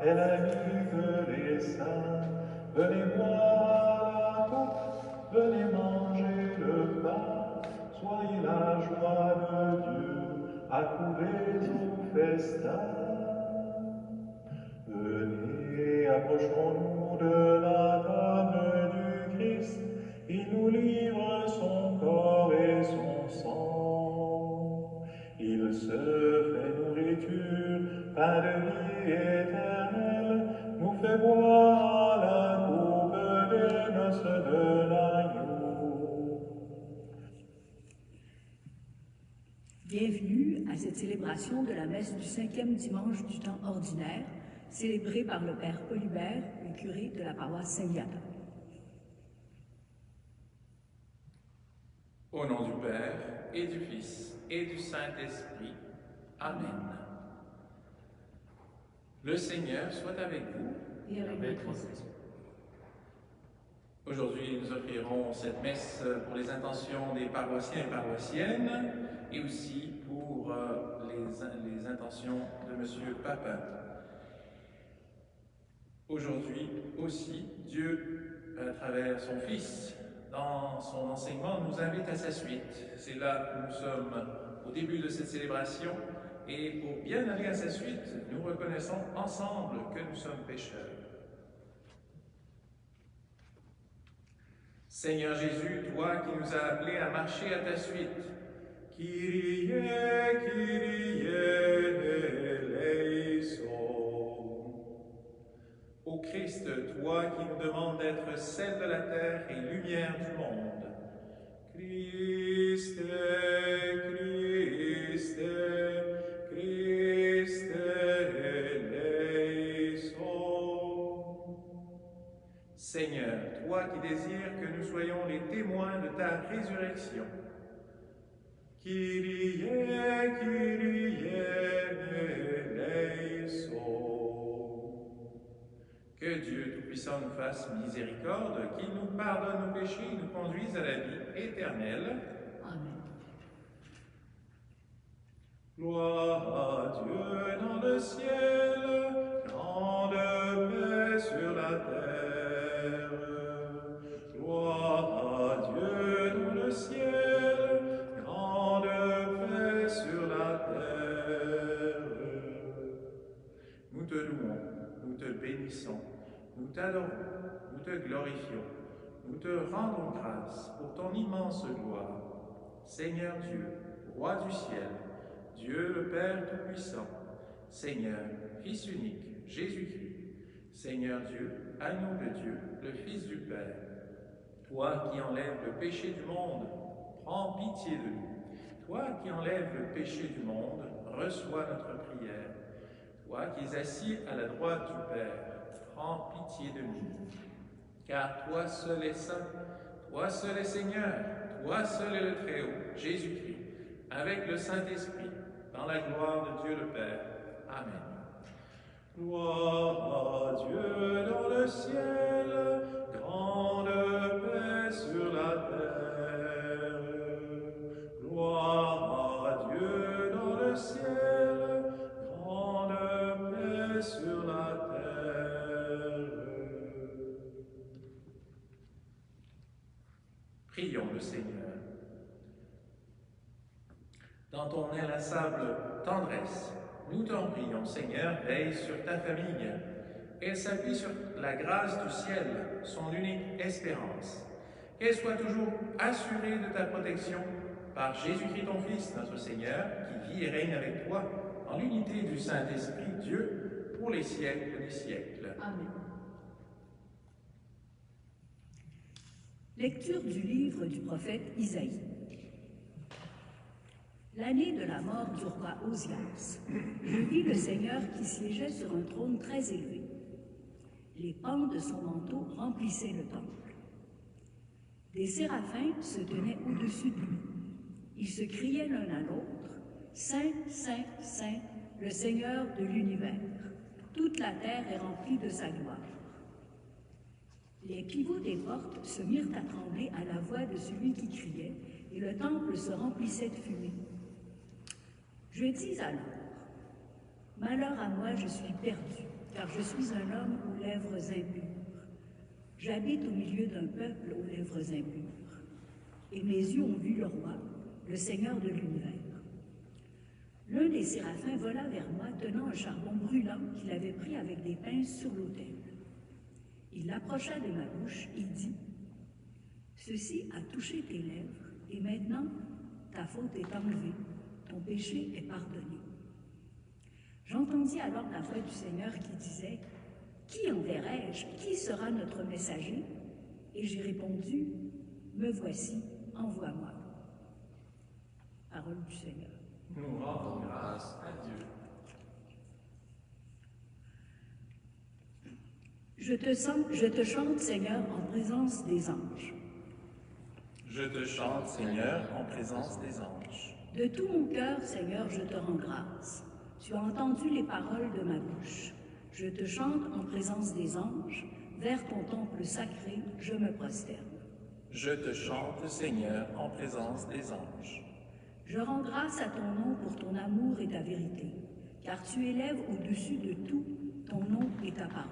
elle anime les saints. Venez boire la coupe, venez manger le pain, soyez la joie de Dieu, accourez au festin. Venez, approchons-nous de la table du Christ, il nous livre son corps et son sang. Il se fait nourriture, pain de vie éternelle, nous fait boire la coupe des noces de l'agneau. Bienvenue à cette célébration de la messe du 5e dimanche du temps ordinaire, célébrée par le Père Olibert, le curé de la paroisse Saint-Viateur. Au nom du Père, et du Fils, et du Saint-Esprit. Amen. Le Seigneur soit avec vous. Et avec votre esprit. Aujourd'hui, nous offrirons cette messe pour les intentions des paroissiens et paroissiennes, et aussi pour les intentions de M. Papin. Aujourd'hui aussi, Dieu, à travers son Fils, dans son enseignement, nous invite à sa suite. C'est là que nous sommes au début de cette célébration, et pour bien aller à sa suite, nous reconnaissons ensemble que nous sommes pécheurs. Seigneur Jésus, toi qui nous as appelés à marcher à ta suite, Kyrie, Kyrie eleison. Ô Christ, toi qui nous demandes d'être sel de la terre et lumière du monde, Christe, Christe, Christe eleison. Seigneur, toi qui désires que nous soyons les témoins de ta résurrection, Kyrie, Kyrie eleison. Que Dieu Tout-Puissant nous fasse miséricorde, qu'il nous pardonne nos péchés et nous conduise à la vie éternelle. Amen. Gloire à Dieu dans le ciel, grande paix sur la terre. Gloire à Dieu dans le ciel, grande paix sur la terre. Nous te louons, nous te bénissons, nous t'adorons, nous te glorifions, nous te rendons grâce pour ton immense gloire. Seigneur Dieu, Roi du ciel, Dieu le Père Tout-Puissant, Seigneur, Fils unique, Jésus-Christ, Seigneur Dieu, agneau de Dieu, le Fils du Père, toi qui enlèves le péché du monde, prends pitié de nous. Toi qui enlèves le péché du monde, reçois notre prière. Toi qui es assis à la droite du Père, prends pitié de nous. Car toi seul est saint, toi seul est Seigneur, toi seul est le Très-Haut, Jésus-Christ, avec le Saint-Esprit, dans la gloire de Dieu le Père. Amen. Gloire à Dieu dans le ciel, grande paix sur la terre. Gloire à Dieu dans le ciel, grande paix sur la terre. Prions le Seigneur. Dans ton inlassable tendresse, nous t'en prions, Seigneur, veille sur ta famille. Elle s'appuie sur la grâce du ciel, son unique espérance. Qu'elle soit toujours assurée de ta protection par Jésus-Christ, ton Fils, notre Seigneur, qui vit et règne avec toi en l'unité du Saint-Esprit, Dieu, pour les siècles des siècles. Amen. Lecture du livre du prophète Isaïe. L'année de la mort du roi Osias, je vis le Seigneur qui siégeait sur un trône très élevé. Les pans de son manteau remplissaient le temple. Des séraphins se tenaient au-dessus de lui. Ils se criaient l'un à l'autre, « Saint, Saint, Saint, le Seigneur de l'univers. Toute la terre est remplie de sa gloire. » Les pivots des portes se mirent à trembler à la voix de celui qui criait, et le temple se remplissait de fumée. Je dis alors, « Malheur à moi, je suis perdu, car je suis un homme aux lèvres impures. J'habite au milieu d'un peuple aux lèvres impures. Et mes yeux ont vu le roi, le Seigneur de l'univers. L'un des séraphins vola vers moi, tenant un charbon brûlant qu'il avait pris avec des pinces sur l'autel. Il l'approcha de ma bouche et dit, « Ceci a touché tes lèvres, et maintenant ta faute est enlevée, ton péché est pardonné. » J'entendis alors la voix du Seigneur qui disait, « Qui enverrai-je? Qui sera notre messager? » Et j'ai répondu, « Me voici, envoie-moi. » Parole du Seigneur. Nous rendons grâce à Dieu. Je te chante, Seigneur, en présence des anges. Je te chante, Seigneur, en présence des anges. De tout mon cœur, Seigneur, je te rends grâce. Tu as entendu les paroles de ma bouche. Je te chante en présence des anges. Vers ton temple sacré, je me prosterne. Je te chante, Seigneur, en présence des anges. Je rends grâce à ton nom pour ton amour et ta vérité, car tu élèves au-dessus de tout ton nom et ta parole.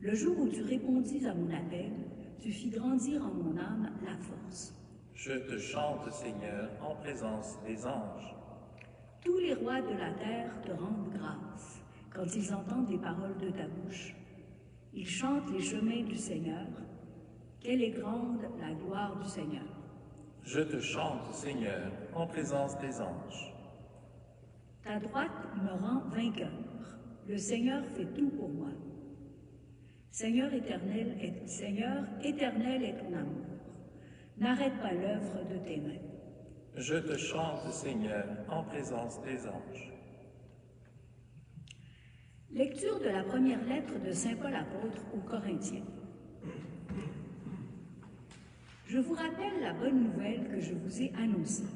Le jour où tu répondis à mon appel, tu fis grandir en mon âme la force. Je te chante, Seigneur, en présence des anges. Tous les rois de la terre te rendent grâce quand ils entendent les paroles de ta bouche. Ils chantent les chemins du Seigneur. Quelle est grande la gloire du Seigneur. Je te chante, Seigneur, en présence des anges. Ta droite me rend vainqueur. Le Seigneur fait tout pour moi. Seigneur, éternel est ton amour. N'arrête pas l'œuvre de tes mains. Je te chante, Seigneur, en présence des anges. Lecture de la première lettre de saint Paul apôtre aux Corinthiens. Je vous rappelle la bonne nouvelle que je vous ai annoncée.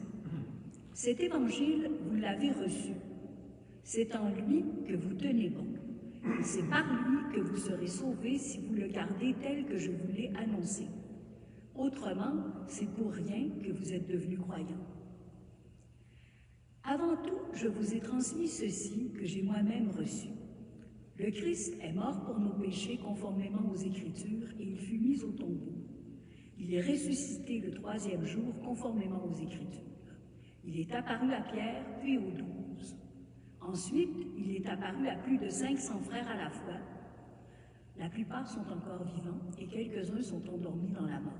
Cet évangile, vous l'avez reçu. C'est en lui que vous tenez bon. C'est par lui que vous serez sauvés si vous le gardez tel que je vous l'ai annoncé. Autrement, c'est pour rien que vous êtes devenus croyants. Avant tout, je vous ai transmis ceci que j'ai moi-même reçu. Le Christ est mort pour nos péchés conformément aux Écritures et il fut mis au tombeau. Il est ressuscité le troisième jour conformément aux Écritures. Il est apparu à Pierre, puis aux 12. Ensuite, il est apparu à plus de 500 frères à la fois. La plupart sont encore vivants et quelques-uns sont endormis dans la mort.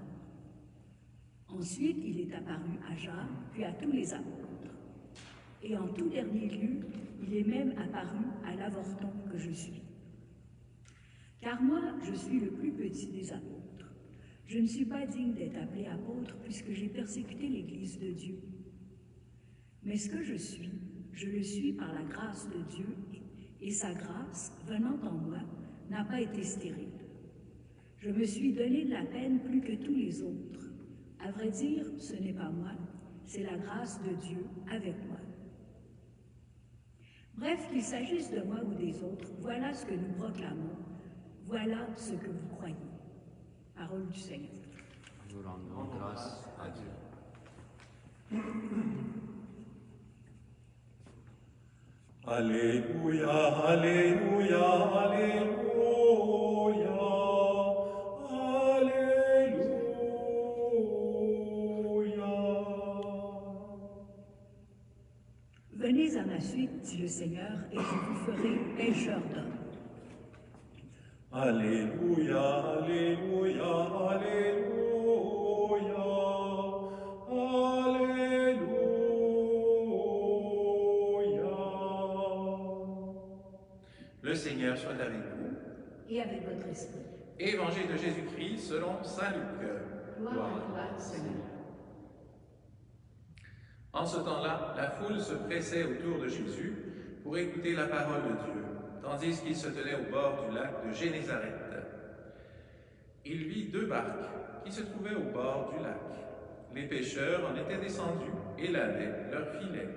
Ensuite, il est apparu à Jacques, puis à tous les apôtres. Et en tout dernier lieu, il est même apparu à l'avorton que je suis. Car moi, je suis le plus petit des apôtres. Je ne suis pas digne d'être appelé apôtre puisque j'ai persécuté l'Église de Dieu. Mais ce que je le suis par la grâce de Dieu, et sa grâce, venant en moi, n'a pas été stérile. Je me suis donné de la peine plus que tous les autres. À vrai dire, ce n'est pas moi, c'est la grâce de Dieu avec moi. Bref, qu'il s'agisse de moi ou des autres, voilà ce que nous proclamons, voilà ce que vous croyez. Parole du Seigneur. Nous rendons grâce à Dieu. Alléluia, Alléluia, Alléluia, Alléluia. Venez à ma suite, dit le Seigneur, et je vous ferai pêcheurs d'hommes. Alléluia, Alléluia, Alléluia, Alléluia. Le Seigneur soit avec vous. Et avec votre esprit. Évangile de Jésus-Christ selon saint Luc. Gloire à toi, Seigneur. En ce temps-là, la foule se pressait autour de Jésus pour écouter la parole de Dieu, tandis qu'il se tenait au bord du lac de Génézareth. Il vit 2 barques qui se trouvaient au bord du lac. Les pêcheurs en étaient descendus et lavaient leurs filets.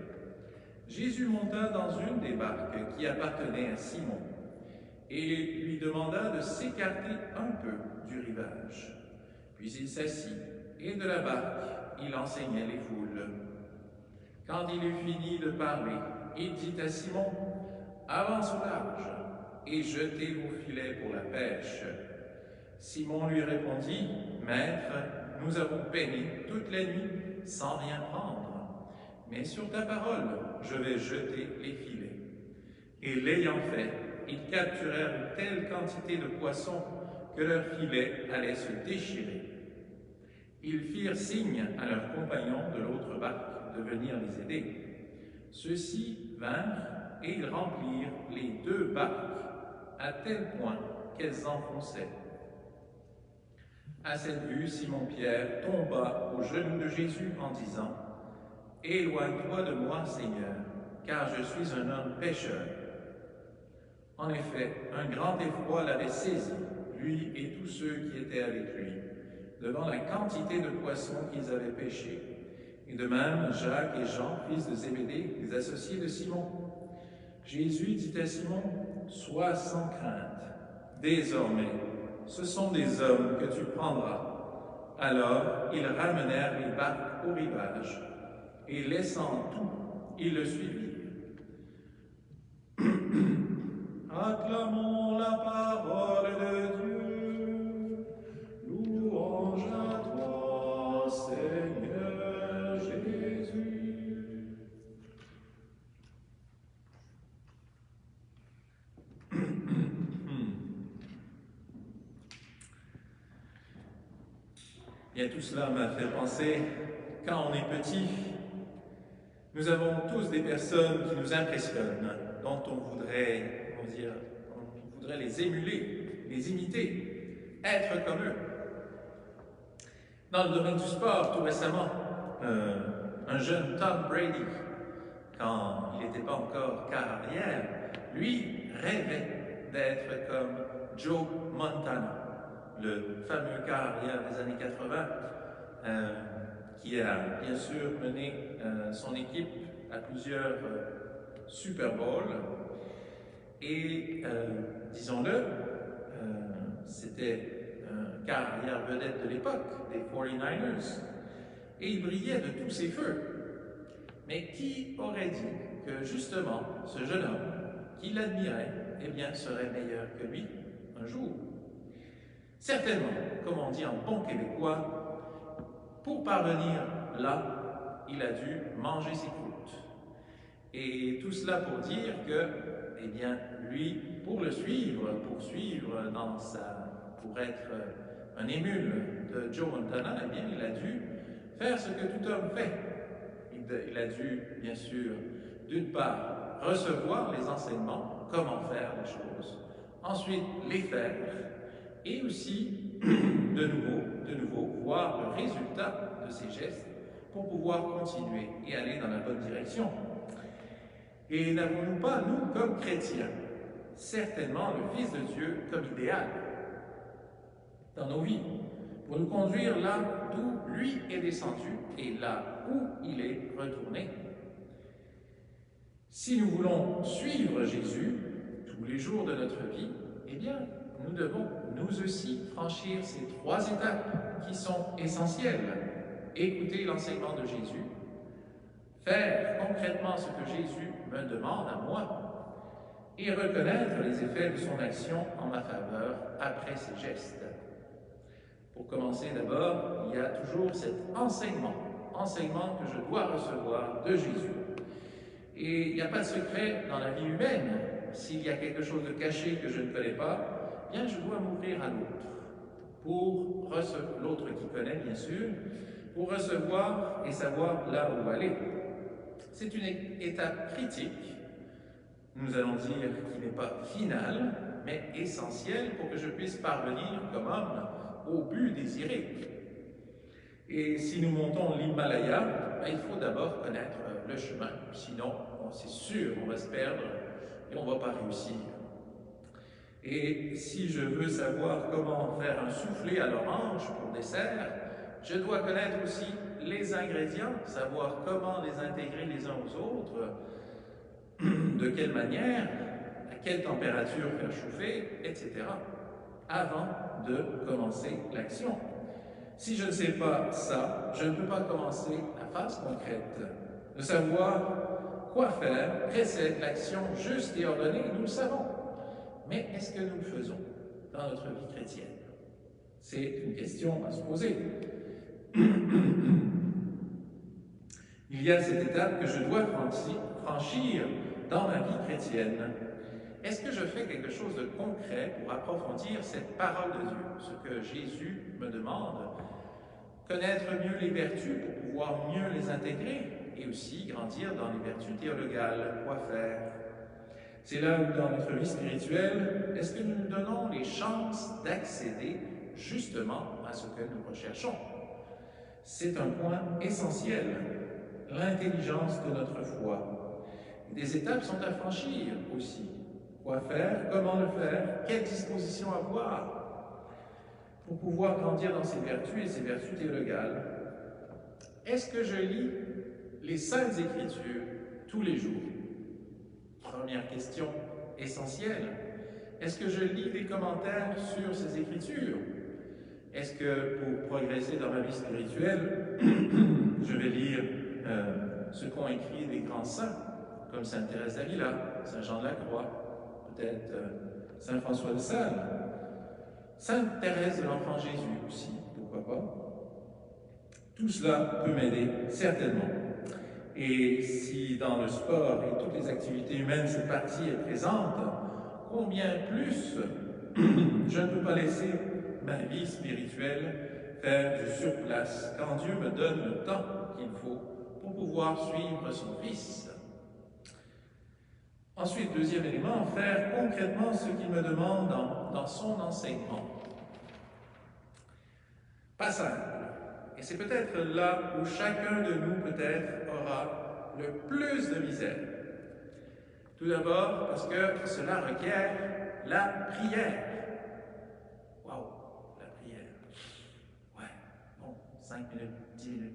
Jésus monta dans une des barques qui appartenait à Simon et lui demanda de s'écarter un peu du rivage. Puis il s'assit et de la barque, il enseignait les foules. Quand il eut fini de parler, il dit à Simon, « Avance au large et jetez vos filets pour la pêche. » Simon lui répondit, « Maître, nous avons peiné toute la nuit sans rien prendre, mais sur ta parole, je vais jeter les filets. » Et l'ayant fait, ils capturèrent une telle quantité de poissons que leurs filets allaient se déchirer. Ils firent signe à leurs compagnons de l'autre barque de venir les aider. Ceux-ci vinrent et ils remplirent les 2 barques à tel point qu'elles enfonçaient. À cette vue, Simon-Pierre tomba aux genoux de Jésus en disant, « Éloigne-toi de moi, Seigneur, car je suis un homme pécheur. » En effet, un grand effroi l'avait saisi, lui et tous ceux qui étaient avec lui, devant la quantité de poissons qu'ils avaient pêchés. Et de même, Jacques et Jean, fils de Zébédée, les associés de Simon. Jésus dit à Simon, « Sois sans crainte. Désormais, ce sont des hommes que tu prendras. » Alors, ils ramenèrent les barques au rivage, et laissant tout, ils le suivirent. Acclamons la parole de Dieu. Louange à toi, Seigneur Jésus. Bien, tout cela m'a fait penser, quand on est petit, nous avons tous des personnes qui nous impressionnent, dont on voudrait les émuler, les imiter, être comme eux. Dans le domaine du sport, tout récemment, un jeune Tom Brady, quand il n'était pas encore quart arrière, lui rêvait d'être comme Joe Montana, le fameux quart arrière des années 80, qui a bien sûr mené son équipe à plusieurs Super Bowls. Et, disons-le, c'était un quart arrière vedette de l'époque, des 49ers, et il brillait de tous ses feux. Mais qui aurait dit que, justement, ce jeune homme, qui l'admirait, eh bien, serait meilleur que lui un jour? Certainement, comme on dit en bon québécois, pour parvenir là, il a dû manger ses croûtes. Et tout cela pour dire que, eh bien, lui, pour le suivre, pour être un émule de Joe Montana, eh bien, il a dû faire ce que tout homme fait. Il a dû, bien sûr, d'une part, recevoir les enseignements, comment faire les choses, ensuite les faire, et aussi, de nouveau, voir le résultat de ces gestes pour pouvoir continuer et aller dans la bonne direction. Et n'avons-nous pas, nous, comme chrétiens, certainement le Fils de Dieu comme idéal dans nos vies, pour nous conduire là d'où lui est descendu et là où il est retourné? Si nous voulons suivre Jésus tous les jours de notre vie, eh bien, nous devons, nous aussi, franchir ces 3 étapes qui sont essentielles. Écouter l'enseignement de Jésus, faire concrètement ce que Jésus me demande à moi, et reconnaître les effets de son action en ma faveur après ses gestes. Pour commencer d'abord, il y a toujours cet enseignement que je dois recevoir de Jésus. Et il n'y a pas de secret dans la vie humaine. S'il y a quelque chose de caché que je ne connais pas, bien je dois m'ouvrir à l'autre, pour recevoir l'autre qui connaît bien sûr, pour recevoir et savoir là où aller. C'est une étape critique, nous allons dire qui n'est pas finale, mais essentielle pour que je puisse parvenir comme homme au but désiré. Et si nous montons l'Himalaya, il faut d'abord connaître le chemin, sinon c'est sûr on va se perdre et on ne va pas réussir. Et si je veux savoir comment faire un soufflé à l'orange pour dessert, je dois connaître aussi les ingrédients, savoir comment les intégrer les uns aux autres, de quelle manière, à quelle température faire chauffer, etc., avant de commencer l'action. Si je ne sais pas ça, je ne peux pas commencer la phase concrète. De savoir quoi faire précède l'action juste et ordonnée, nous le savons. Mais est-ce que nous le faisons dans notre vie chrétienne? C'est une question à se poser. Il y a cette étape que je dois franchir dans ma vie chrétienne. Est-ce que je fais quelque chose de concret pour approfondir cette parole de Dieu, ce que Jésus me demande? Connaître mieux les vertus pour pouvoir mieux les intégrer et aussi grandir dans les vertus théologales. Quoi faire? C'est là où dans notre vie spirituelle, est-ce que nous nous donnons les chances d'accéder justement à ce que nous recherchons? C'est un point essentiel, l'intelligence de notre foi. Des étapes sont à franchir aussi. Quoi faire? Comment le faire? Quelles dispositions avoir pour pouvoir grandir dans ces vertus et ces vertus théologales? Est-ce que je lis les Saintes Écritures tous les jours? Première question essentielle. Est-ce que je lis des commentaires sur ces Écritures? Est-ce que pour progresser dans ma vie spirituelle, je vais lire ce qu'ont écrit des grands saints, comme Sainte Thérèse d'Avila, Saint Jean de la Croix, peut-être Saint François de Sales, Sainte Thérèse de l'Enfant Jésus aussi, pourquoi pas? Tout cela peut m'aider, certainement. Et si dans le sport et toutes les activités humaines, cette partie est présente, combien plus je ne peux pas laisser ma vie spirituelle faire du surplace quand Dieu me donne le temps qu'il faut pour pouvoir suivre son Fils. Ensuite, deuxième élément, faire concrètement ce qu'il me demande dans son enseignement. Pas simple. Et c'est peut-être là où chacun de nous, peut-être, aura le plus de misère. Tout d'abord, parce que cela requiert la prière. Waouh, la prière. Ouais, bon, 5 minutes, 10 minutes.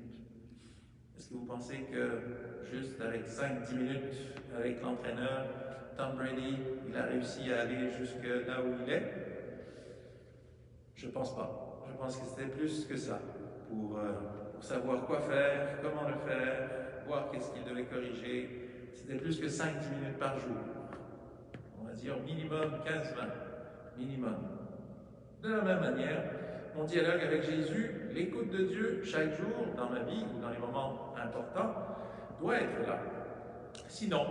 Est-ce que vous pensez que juste avec 5-10 minutes avec l'entraîneur, Tom Brady, il a réussi à aller jusque là où il est? Je pense pas. Je pense que c'était plus que ça pour savoir quoi faire, comment le faire, voir qu'est-ce qu'il devait corriger. C'était plus que 5-10 minutes par jour. On va dire minimum 15-20. Minimum. De la même manière, mon dialogue avec Jésus, l'écoute de Dieu chaque jour dans ma vie ou dans les moments importants doit être là. Sinon,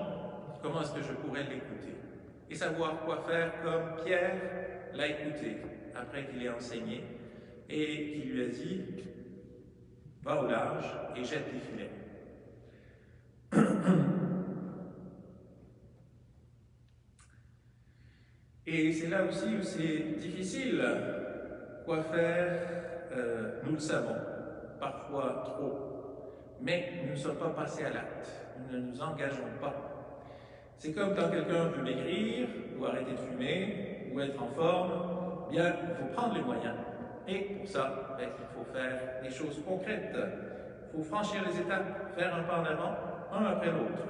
comment est-ce que je pourrais l'écouter? Et savoir quoi faire comme Pierre l'a écouté après qu'il ait enseigné et qu'il lui a dit « Va au large et jette les filets ». Et c'est là aussi où c'est difficile. Quoi faire, nous le savons, parfois trop. Mais nous ne sommes pas passés à l'acte. Nous ne nous engageons pas. C'est comme quand quelqu'un veut maigrir, ou arrêter de fumer, ou être en forme. Bien, il faut prendre les moyens. Et pour ça, il faut faire des choses concrètes. Il faut franchir les étapes, faire un pas en avant, un après l'autre.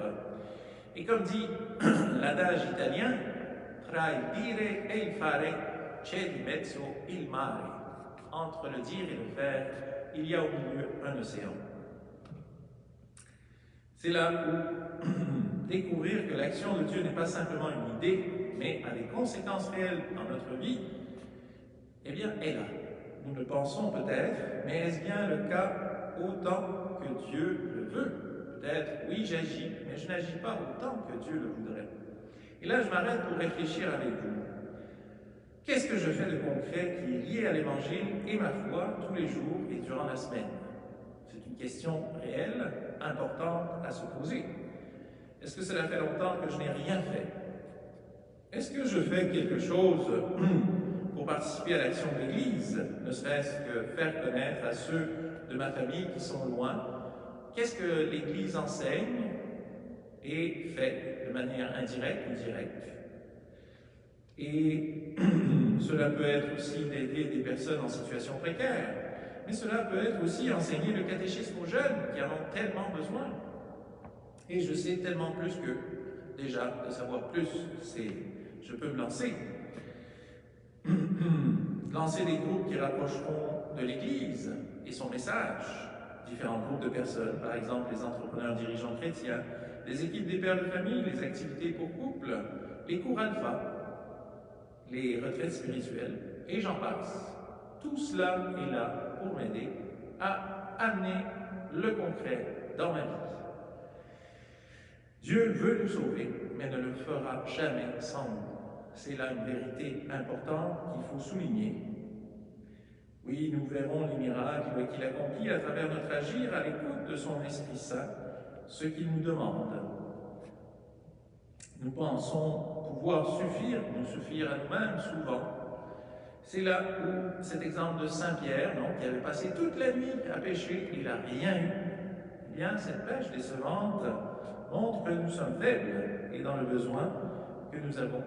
Et comme dit l'adage italien, tra il dire e il fare c'è di mezzo il mare. Entre le dire et le faire, il y a au milieu un océan. C'est là où découvrir que l'action de Dieu n'est pas simplement une idée, mais a des conséquences réelles dans notre vie, eh bien, est là. Nous le pensons peut-être, mais est-ce bien le cas autant que Dieu le veut? Peut-être, oui, j'agis, mais je n'agis pas autant que Dieu le voudrait. Et là, je m'arrête pour réfléchir avec vous. Qu'est-ce que je fais de concret qui est lié à l'Évangile et ma foi tous les jours et durant la semaine? C'est une question réelle, importante à se poser. Est-ce que cela fait longtemps que je n'ai rien fait? Est-ce que je fais quelque chose pour participer à l'action de l'Église, ne serait-ce que faire connaître à ceux de ma famille qui sont loin qu'est-ce que l'Église enseigne et fait de manière indirecte ou directe? Et cela peut être aussi d'aider des personnes en situation précaire, mais cela peut être aussi enseigner le catéchisme aux jeunes qui en ont tellement besoin. Et je sais tellement plus qu'eux. Déjà, de savoir plus, je peux me lancer. Lancer des groupes qui rapprocheront de l'Église et son message. Différents groupes de personnes, par exemple les entrepreneurs dirigeants chrétiens, les équipes des pères de famille, les activités pour couple, les cours alpha. les retraites spirituelles, et j'en passe. Tout cela est là pour m'aider à amener le concret dans ma vie. Dieu veut nous sauver, mais ne le fera jamais sans nous. C'est là une vérité importante qu'il faut souligner. Oui, nous verrons les miracles qu'il accomplit à travers notre agir à l'écoute de son Esprit Saint, ce qu'il nous demande. Nous pensons pouvoir nous suffire à nous-mêmes souvent. C'est là où cet exemple de Saint Pierre, qui avait passé toute la nuit à pêcher, il n'a rien eu. Eh bien, cette pêche décevante montre que nous sommes faibles et dans le besoin que nous avons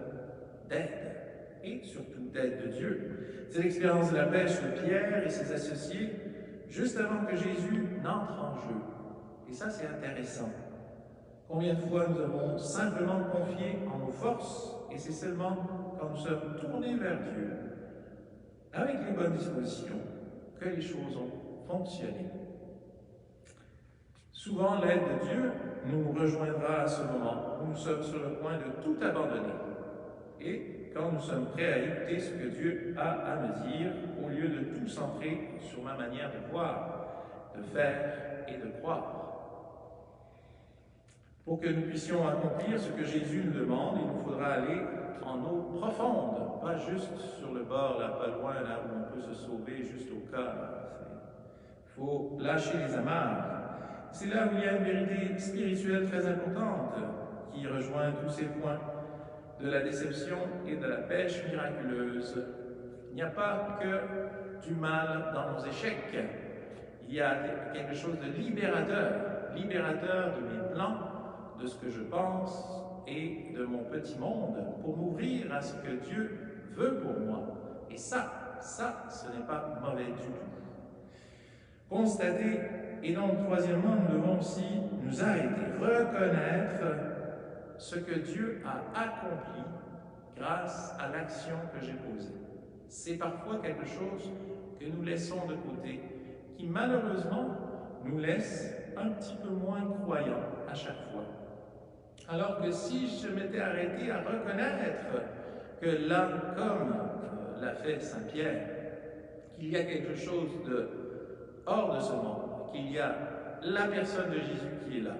d'aide, et surtout d'aide de Dieu. C'est l'expérience de la pêche de Pierre et ses associés, juste avant que Jésus n'entre en jeu. Et ça, c'est intéressant. Combien de fois nous avons simplement confié en nos forces, et c'est seulement quand nous sommes tournés vers Dieu, avec les bonnes dispositions, que les choses ont fonctionné. Souvent, l'aide de Dieu nous rejoindra à ce moment où nous sommes sur le point de tout abandonner. Et quand nous sommes prêts à écouter ce que Dieu a à me dire, au lieu de tout centrer sur ma manière de voir, de faire et de croire. Pour que nous puissions accomplir ce que Jésus nous demande, il nous faudra aller en eau profonde, pas juste sur le bord, là, pas loin, là où on peut se sauver juste au cas. Il faut lâcher les amarres. C'est là où il y a une vérité spirituelle très importante qui rejoint tous ces points de la déception et de la pêche miraculeuse. Il n'y a pas que du mal dans nos échecs. Il y a quelque chose de libérateur de mes plans, de ce que je pense et de mon petit monde pour m'ouvrir à ce que Dieu veut pour moi. Et ça, ce n'est pas mauvais du tout. Constater, et donc troisièmement, nous devons aussi nous arrêter, reconnaître ce que Dieu a accompli grâce à l'action que j'ai posée. C'est parfois quelque chose que nous laissons de côté, qui malheureusement nous laisse un petit peu moins croyants à chaque fois. Alors que si je m'étais arrêté à reconnaître que là, comme l'a fait Saint Pierre, qu'il y a quelque chose de hors de ce monde, qu'il y a la personne de Jésus qui est là,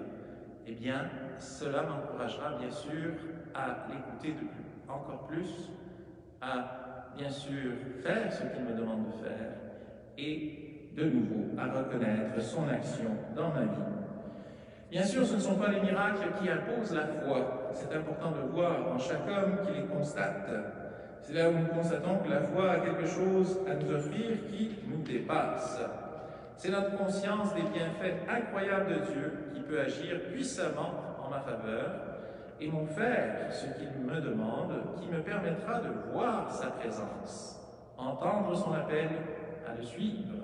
eh bien, cela m'encouragera bien sûr à l'écouter encore plus, à bien sûr faire ce qu'il me demande de faire et de nouveau à reconnaître son action dans ma vie. Bien sûr, ce ne sont pas les miracles qui imposent la foi. C'est important de voir en chaque homme qui les constate. C'est là où nous constatons que la foi a quelque chose à nous offrir qui nous dépasse. C'est notre conscience des bienfaits incroyables de Dieu qui peut agir puissamment en ma faveur et m'en faire ce qu'il me demande, qui me permettra de voir sa présence, entendre son appel à le suivre.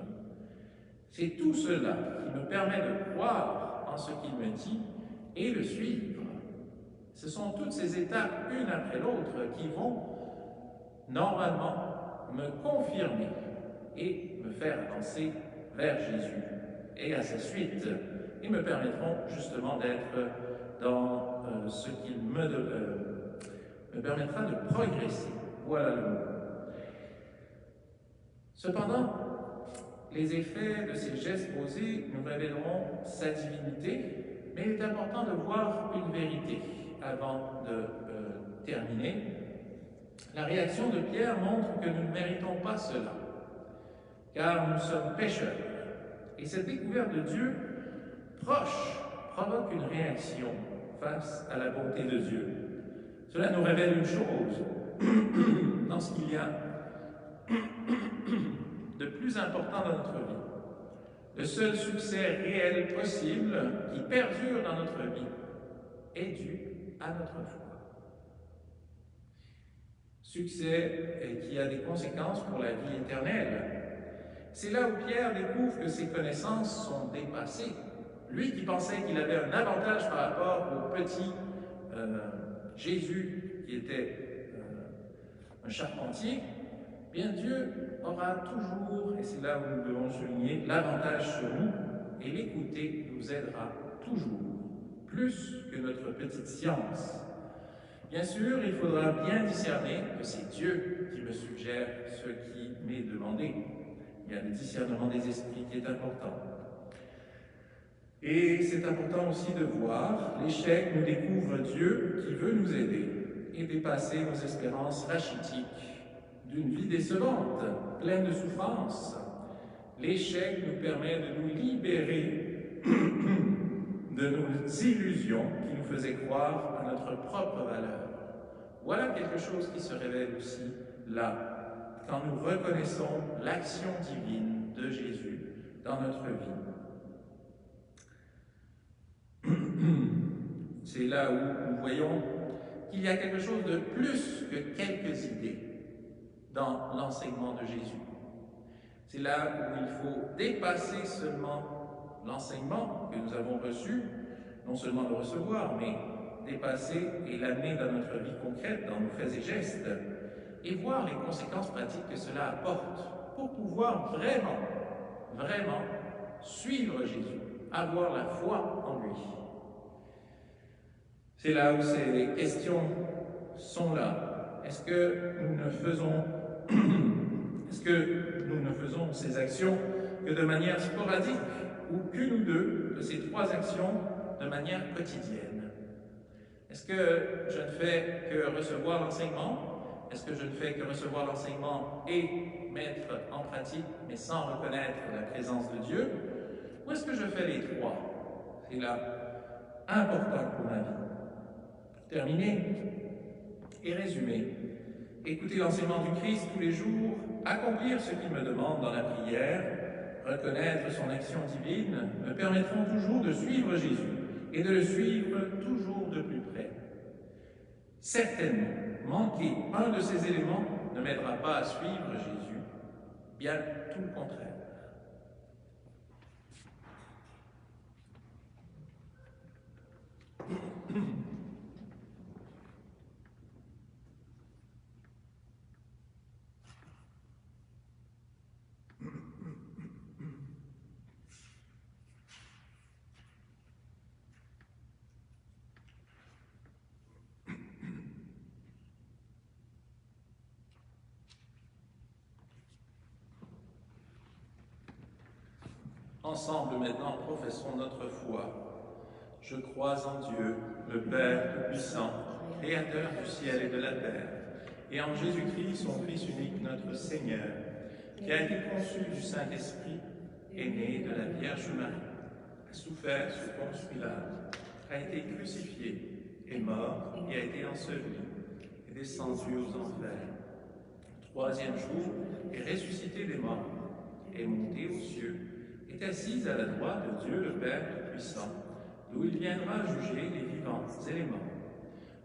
C'est tout cela qui me permet de croire en ce qu'il me dit et le suivre. Ce sont toutes ces étapes, une après l'autre, qui vont normalement me confirmer et me faire avancer vers Jésus et à sa suite, et me permettront justement d'être dans ce qu'il me permettra de progresser. Voilà le mot. Cependant, les effets de ces gestes posés nous révéleront sa divinité, mais il est important de voir une vérité avant de terminer. La réaction de Pierre montre que nous ne méritons pas cela, car nous sommes pécheurs. Et cette découverte de Dieu proche provoque une réaction face à la bonté de Dieu. Cela nous révèle une chose, dans ce qu'il y a de plus important dans notre vie. Le seul succès réel possible qui perdure dans notre vie est dû à notre foi. Succès qui a des conséquences pour la vie éternelle. C'est là où Pierre découvre que ses connaissances sont dépassées. Lui qui pensait qu'il avait un avantage par rapport au petit Jésus qui était un charpentier, bien Dieu aura toujours, et c'est là où nous devons souligner, l'avantage sur nous, et l'écouter nous aidera toujours, plus que notre petite science. Bien sûr, il faudra bien discerner que c'est Dieu qui me suggère ce qui m'est demandé. Il y a le discernement des esprits qui est important. Et c'est important aussi de voir, l'échec nous découvre Dieu qui veut nous aider et dépasser nos espérances rachitiques d'une vie décevante, pleine de souffrances. L'échec nous permet de nous libérer de nos illusions qui nous faisaient croire à notre propre valeur. Voilà quelque chose qui se révèle aussi là, quand nous reconnaissons l'action divine de Jésus dans notre vie. C'est là où nous voyons qu'il y a quelque chose de plus que quelques idées dans l'enseignement de Jésus. C'est là où il faut dépasser seulement l'enseignement que nous avons reçu, non seulement le recevoir, mais dépasser et l'amener dans notre vie concrète, dans nos faits et gestes, et voir les conséquences pratiques que cela apporte pour pouvoir vraiment suivre Jésus, avoir la foi en lui. C'est là où ces questions sont là. Est-ce que nous ne faisons ces actions que de manière sporadique ou qu'une ou deux de ces trois actions de manière quotidienne? Est-ce que je ne fais que recevoir l'enseignement? Est-ce que je ne fais que recevoir l'enseignement et mettre en pratique, mais sans reconnaître la présence de Dieu? Ou est-ce que je fais les trois? C'est là important pour ma vie. Terminer et résumer. Écouter l'enseignement du Christ tous les jours, accomplir ce qu'il me demande dans la prière, reconnaître son action divine, me permettront toujours de suivre Jésus et de le suivre toujours de plus près. Certainement, manquer un de ces éléments ne m'aidera pas à suivre Jésus, bien tout le contraire. Ensemble maintenant, professons notre foi. Je crois en Dieu, le Père Tout-Puissant, Créateur du ciel et de la terre, et en Jésus-Christ, son Fils unique, notre Seigneur, qui a été conçu du Saint-Esprit, est né de la Vierge Marie, a souffert sous Ponce Pilate, a été crucifié, est mort et a été enseveli, est descendu aux enfers. Le troisième jour, est ressuscité des morts, est monté aux cieux, est assise à la droite de Dieu le Père Tout-Puissant, d'où il viendra juger les vivants et les morts.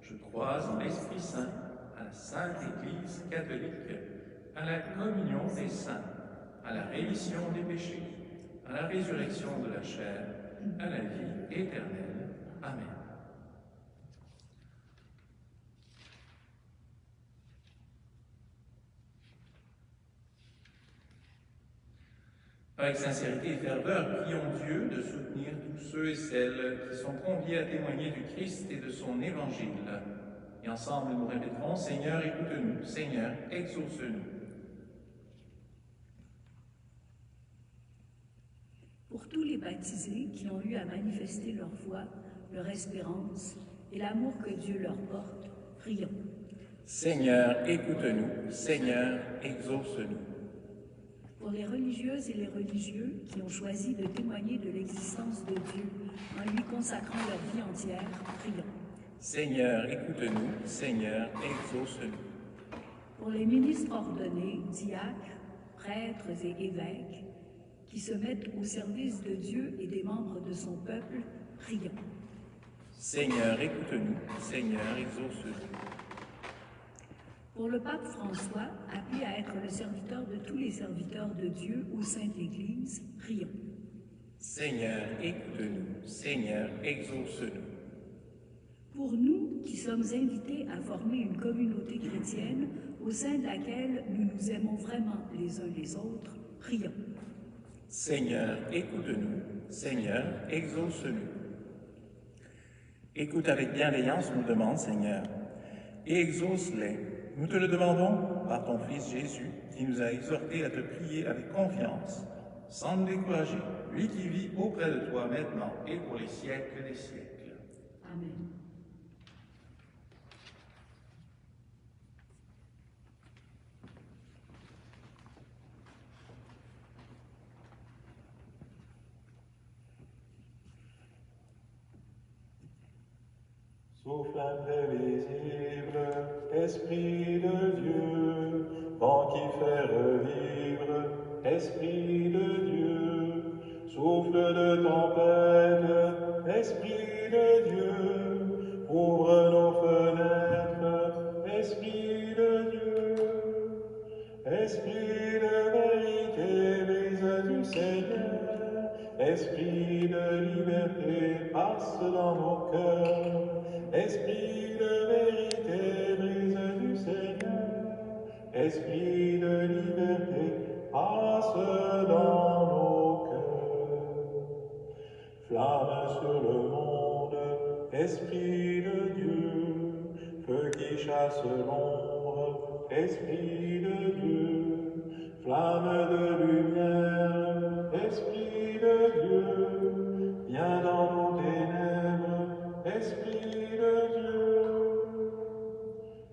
Je crois en l'Esprit Saint, à la Sainte Église catholique, à la communion des saints, à la rémission des péchés, à la résurrection de la chair, à la vie éternelle. Amen. Avec sincérité et ferveur, prions Dieu de soutenir tous ceux et celles qui sont conviés à témoigner du Christ et de son évangile. Et ensemble, nous répéterons: Seigneur, écoute-nous. Seigneur, exauce-nous. Pour tous les baptisés qui ont eu à manifester leur foi, leur espérance et l'amour que Dieu leur porte, prions. Seigneur, écoute-nous. Seigneur, exauce-nous. Pour les religieuses et les religieux qui ont choisi de témoigner de l'existence de Dieu en lui consacrant leur vie entière, prions. Seigneur, écoute-nous. Seigneur, exauce-nous. Pour les ministres ordonnés, diacres, prêtres et évêques qui se mettent au service de Dieu et des membres de son peuple, prions. Seigneur, écoute-nous. Seigneur, exauce-nous. Pour le pape François, appelé à être le serviteur de tous les serviteurs de Dieu au sein de l'Église, prions. Seigneur, écoute-nous. Seigneur, exauce-nous. Pour nous qui sommes invités à former une communauté chrétienne au sein de laquelle nous nous aimons vraiment les uns les autres, prions. Seigneur, écoute-nous. Seigneur, exauce-nous. Écoute avec bienveillance, nous demande, Seigneur. et exauce-les. Nous te le demandons par ton Fils Jésus, qui nous a exhortés à te prier avec confiance, sans nous décourager, lui qui vit auprès de toi maintenant et pour les siècles des siècles. Amen. Souffle imprévisible, Esprit de Dieu, vent qui fait revivre, Esprit de Dieu, souffle de tempête, Esprit de Dieu, ouvre nos fenêtres, Esprit de Dieu, Esprit de vérité, brise du Seigneur, Esprit de liberté, passe dans nos cœurs. Esprit de vérité, brise du Seigneur, Esprit de liberté, passe dans nos cœurs. Flamme sur le monde, Esprit de Dieu, feu qui chasse l'ombre, Esprit de Dieu, flamme de lumière, Esprit de Dieu, viens dans nos ténèbres, Esprit de Dieu,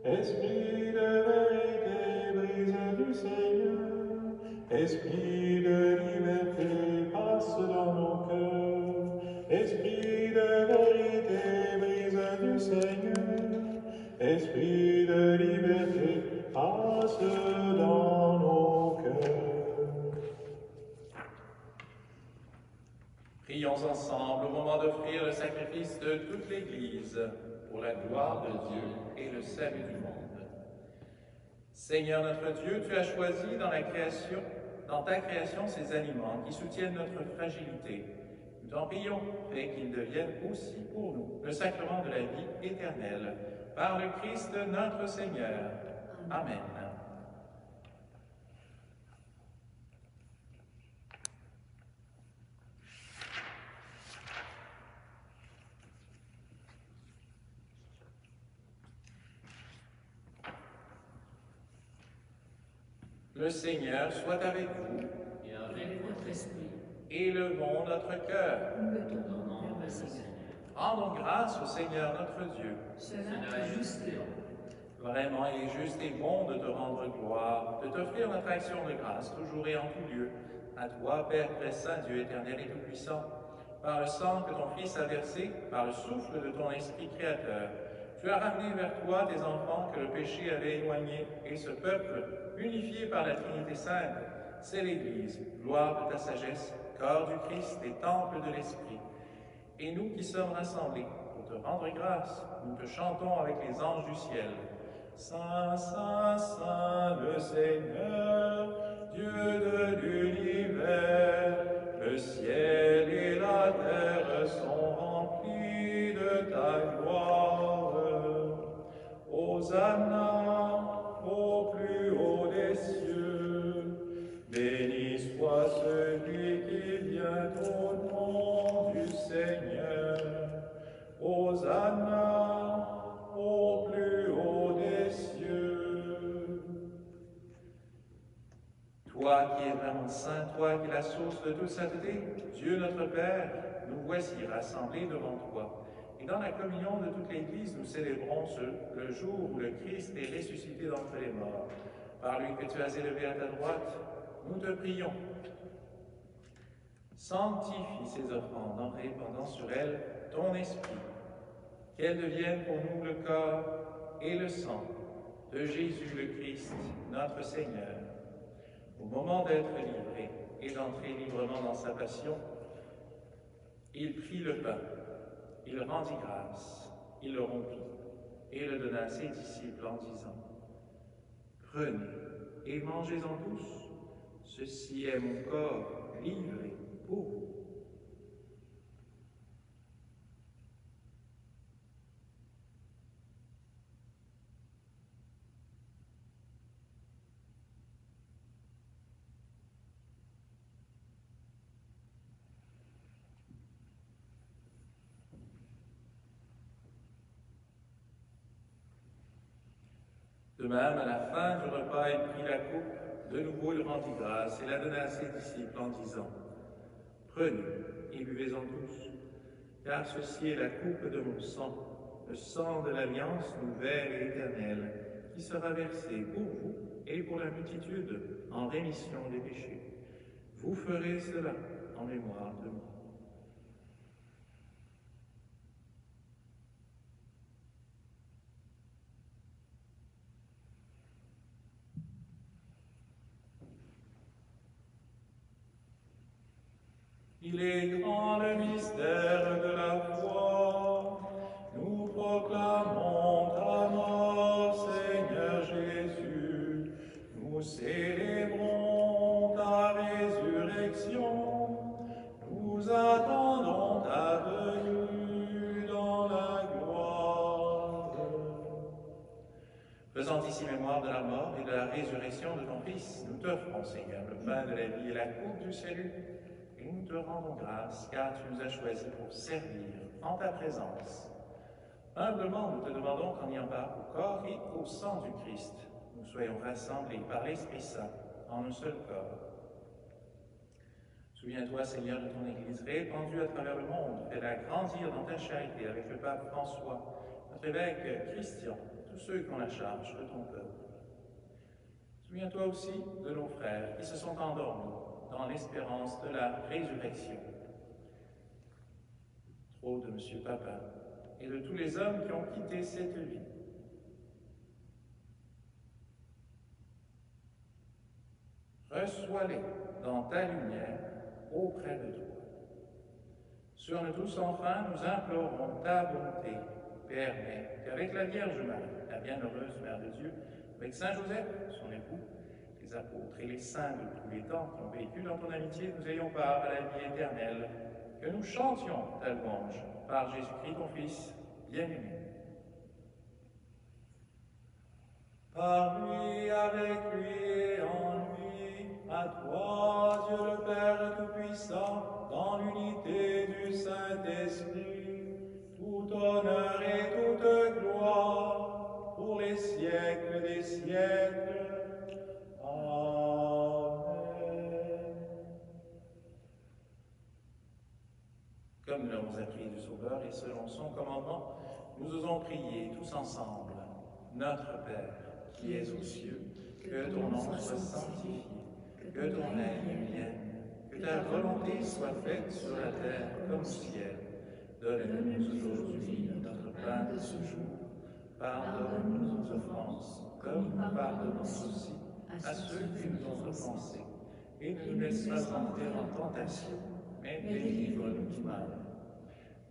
Esprit de vérité, brise du Seigneur, Esprit de liberté, passe dans nos cœurs, Esprit de vérité, brise du Seigneur, Esprit de liberté, passe dans nos cœurs. Prions ensemble au moment d'offrir le sacrifice de toute l'Église pour la gloire de Dieu et le salut du monde. Seigneur notre Dieu, tu as choisi dans ta création ces aliments qui soutiennent notre fragilité. Nous t'en prions, fais qu'ils deviennent aussi pour nous le sacrement de la vie éternelle. Par le Christ notre Seigneur. Amen. Le Seigneur soit avec vous Et avec votre esprit, élevons notre cœur. nous le tournons vers le Seigneur. Rendons grâce au Seigneur notre Dieu. Cela est juste et bon. Vraiment, il est juste et bon de te rendre gloire, de t'offrir notre action de grâce, toujours et en tout lieu. À toi, Père très saint, Dieu éternel et tout-puissant, par le sang que ton Fils a versé, par le souffle de ton Esprit créateur, tu as ramené vers toi tes enfants que le péché avait éloignés, et ce peuple, unifié par la Trinité sainte, c'est l'Église, gloire de ta sagesse, corps du Christ et temple de l'Esprit. Et nous qui sommes rassemblés pour te rendre grâce, nous te chantons avec les anges du ciel. Saint, Saint, Saint, le Seigneur, Dieu de l'univers, le ciel et la terre sont remplis de ta gloire. Hosanna au plus haut des cieux, béni soit celui qui vient au nom du Seigneur. Hosanna au plus haut des cieux. Toi qui es vraiment saint, toi qui es la source de toute sainteté, Dieu notre Père, nous voici rassemblés devant toi. Et dans la communion de toute l'Église, nous célébrons le jour où le Christ est ressuscité d'entre les morts. Par lui que tu as élevé à ta droite, nous te prions. Sanctifie ces offrandes en répandant sur elles ton esprit, qu'elles deviennent pour nous le corps et le sang de Jésus le Christ, notre Seigneur. Au moment d'être livré et d'entrer librement dans sa passion, il prit le pain, il rendit grâce, il le rompit et le donna à ses disciples en disant : « Prenez et mangez-en tous, ceci est mon corps livré pour vous. » De même, à la fin du repas, il prit la coupe, de nouveau il rendit grâce et la donna à ses disciples en disant « Prenez et buvez-en tous, car ceci est la coupe de mon sang, le sang de l'alliance nouvelle et éternelle, qui sera versé pour vous et pour la multitude en rémission des péchés. Vous ferez cela en mémoire de moi. » Il est grand le mystère de la foi. Nous proclamons ta mort, Seigneur Jésus. Nous célébrons ta résurrection. Nous attendons ta venue dans la gloire. Faisant ici mémoire de la mort et de la résurrection de ton Fils, nous t'offrons, Seigneur, le pain de la vie et la coupe du salut. Et nous te rendons grâce, car tu nous as choisis pour servir en ta présence. Humblement, nous te demandons qu'en y part au corps et au sang du Christ, nous soyons rassemblés par l'Esprit Saint en un seul corps. Souviens-toi, Seigneur, de ton Église répandue à travers le monde. Fais-la grandir dans ta charité avec le pape François, notre évêque Christian, tous ceux qui ont la charge de ton peuple. Souviens-toi aussi de nos frères qui se sont endormis dans l'espérance de la résurrection. Trop de Monsieur Papa et de tous les hommes qui ont quitté cette vie. Reçois-les dans ta lumière auprès de toi. Sur nous tous, enfin, nous implorons ta bonté. Permets qu'avec la Vierge Marie, la bienheureuse Mère de Dieu, avec Saint Joseph, son époux, les apôtres et les saints de tous les temps qui ont vécu dans ton amitié, nous ayons part à la vie éternelle, que nous chantions ta louange par Jésus-Christ, ton Fils bien-aimé. Par lui, avec lui et en lui, à toi, Dieu le Père Tout-Puissant, dans l'unité du Saint-Esprit, tout honneur et toute gloire, pour les siècles des siècles. Comme nous l'avons appris du Sauveur et selon son commandement, nous osons prier tous ensemble. Notre Père, qui es aux cieux, que ton nom soit sanctifié, que ton règne vienne, que ta volonté soit faite sur la terre comme au ciel. Donne-nous aujourd'hui notre pain de ce jour. Pardonne-nous nos offenses, comme nous pardonnons aussi à ceux qui nous ont offensés. Et ne nous laisse pas entrer en tentation, mais délivre-nous du mal.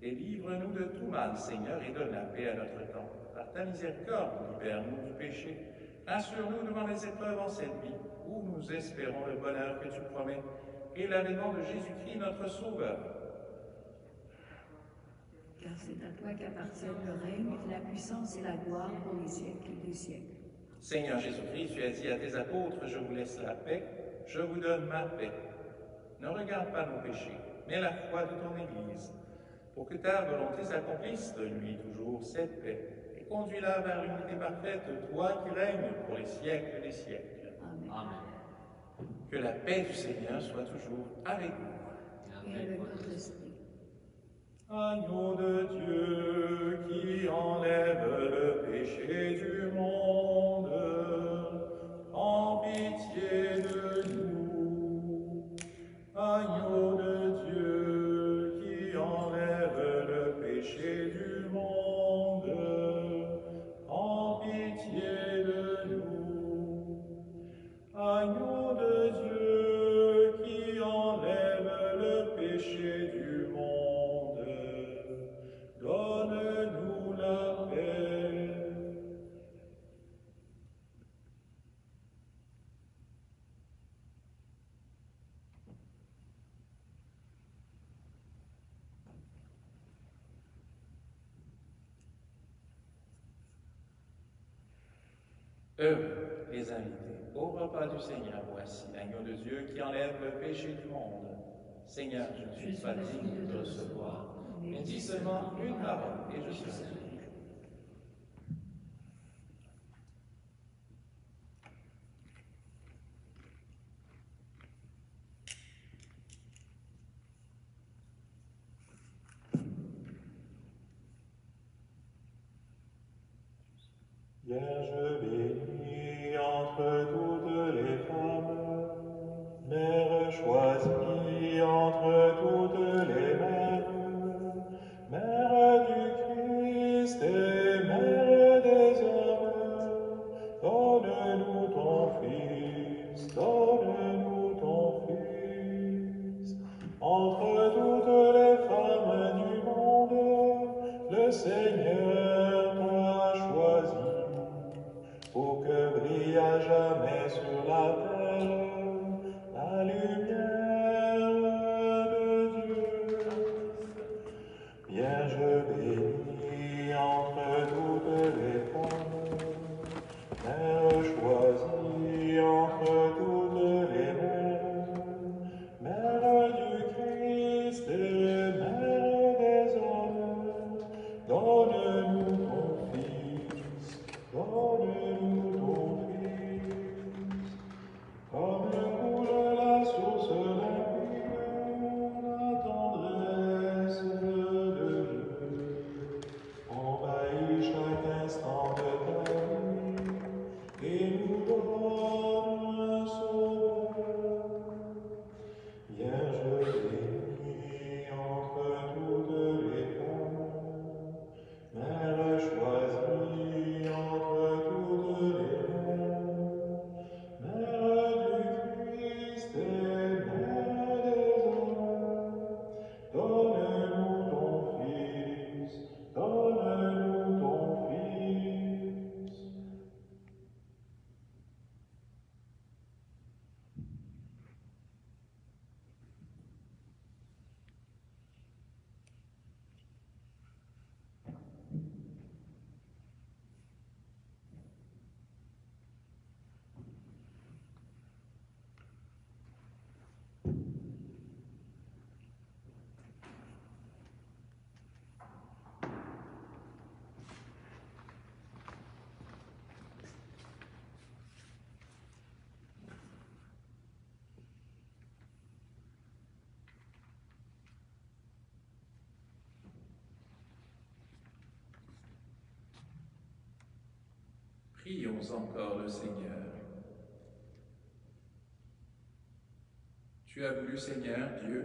Délivre-nous de tout mal, Seigneur, et donne la paix à notre temps. Par ta miséricorde, libère-nous du péché. Rassure-nous devant les épreuves en cette vie, où nous espérons le bonheur que tu promets, et l'avènement de Jésus-Christ, notre Sauveur. Car c'est à toi qu'appartiennent le règne, la puissance et la gloire pour les siècles des siècles. Seigneur Jésus-Christ, tu as dit à tes apôtres, je vous laisse la paix, je vous donne ma paix. Ne regarde pas nos péchés, mais la foi de ton Église, pour que ta volonté s'accomplisse, donne-lui toujours cette paix, et conduis-la vers l'unité parfaite, toi qui règnes pour les siècles des siècles. Amen. Amen. Que la paix du Seigneur soit toujours avec vous. Et avec votre esprit. Agneau de Dieu qui enlève le péché du monde, en pitié de nous. Agneau de Dieu qui enlève le péché du monde, en pitié de nous. Agneau de Dieu qui enlève le péché du monde, donne-nous la paix. Heureux les invités au repas du Seigneur, voici l'agneau de Dieu qui enlève le péché du monde. Seigneur, je ne suis pas digne de te recevoir, mais dis seulement une parole et je serai. Vierge bénie entre toutes les femmes, Mère choisie entre toutes les mères, Mère du Christ et Mère des hommes, donne-nous ton Fils, donne-nous ton Fils. Entre toutes les femmes du monde, le Seigneur t'a choisi, pour que brille à jamais sur la terre la lumière de Dieu. Vierge bénie entre toutes les femmes, Mère choisie entre toutes les mères, Mère du Christ et Mère des hommes, donne-nous ton Fils, donne-nous ton Fils. Comme coule la source limpide, la tendresse de Dieu envahit chaque instant de ta vie et nous donne un sauveur. Vierge bénie entre toutes les femmes, Mère choisie entre toutes les mères, Mère du Christ et Mère des hommes, donne-nous ton Fils, donne-nous ton Fils. Prions encore le Seigneur. Tu as voulu, Seigneur Dieu,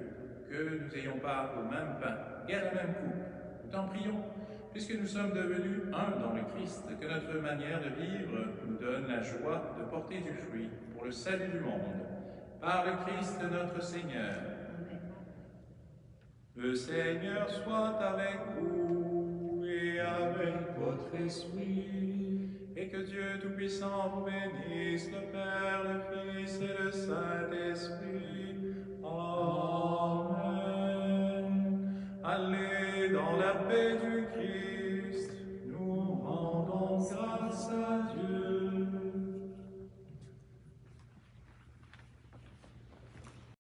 que nous ayons part au même pain et à la même coupe. Nous t'en prions, puisque nous sommes devenus un dans le Christ, que notre manière de vivre nous donne la joie de porter du fruit pour le salut du monde. Par le Christ notre Seigneur. Le Seigneur soit avec vous et avec votre esprit, et que Dieu Tout-Puissant vous bénisse, le Père, le Fils et le Saint-Esprit. Amen. Allez dans la paix du Christ, nous rendons grâce à Dieu.